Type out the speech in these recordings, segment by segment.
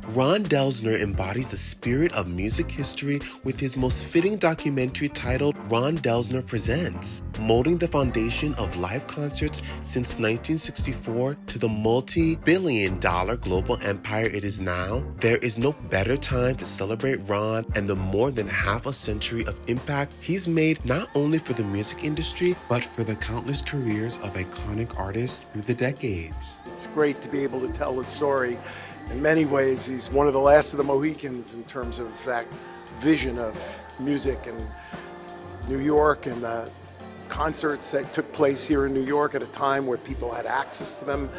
Ron Delsener embodies the spirit of music history with his most fitting documentary titled Ron Delsener Presents, molding the foundation of live concerts since 1964 to the multi-billion-dollar global empire it is now. There is no better time to celebrate Ron and the more than half a century of impact he's made not only for the music industry, but for the countless careers of iconic artists through the decades. It's great to be able to tell his story. In many ways, he's one of the last of the Mohicans in terms of that vision of music in New York and the concerts that took place here in New York at a time where people had access to them.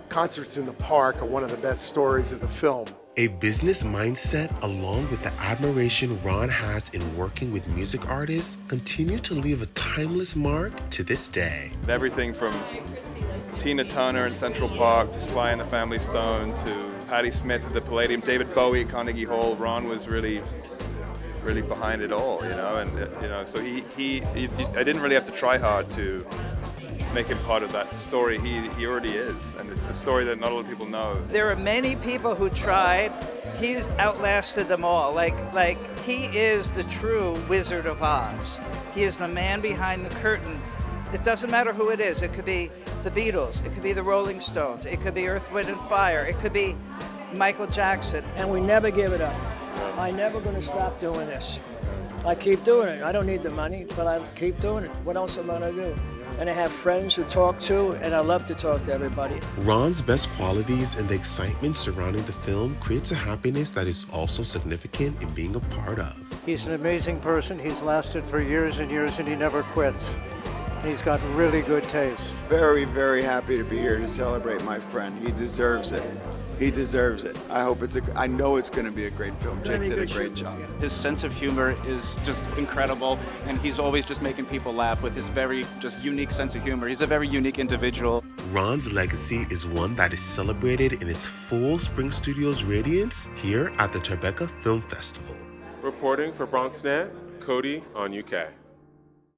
Concerts in the park are one of the best stories of the film. A business mindset along with the admiration Ron has in working with music artists continue to leave a timeless mark to this day. Everything from Tina Turner in Central Park to Sly and the Family Stone to Patti Smith at the Palladium, David Bowie at Carnegie Hall. Ron was really behind it all, and so he I didn't really have to try hard to make him part of that story. He already is, and it's a story that not a lot of people know. There are many people who tried. He's outlasted them all. Like he is the true Wizard of Oz. He is the man behind the curtain. It doesn't matter who it is. It could be the Beatles. It could be the Rolling Stones. It could be Earth, Wind and Fire. It could be Michael Jackson. And we never give it up. I'm never going to stop doing this. I keep doing it. I don't need the money, but I keep doing it. What else am I going to do? And I have friends who talk to, and I love to talk to everybody. Ron's best qualities and the excitement surrounding the film creates a happiness that is also significant in being a part of. He's an amazing person. He's lasted for years and years, and he never quits. He's got really good taste. Very, very happy to be here to celebrate my friend. He deserves it. He deserves it. I know it's going to be a great film. Jake did a great job. His sense of humor is just incredible, and he's always just making people laugh with his very just unique sense of humor. He's a very unique individual. Ron's legacy is one that is celebrated in its full Spring Studios radiance here at the Tribeca Film Festival. Reporting for BronxNet, Kody, Onyiuke.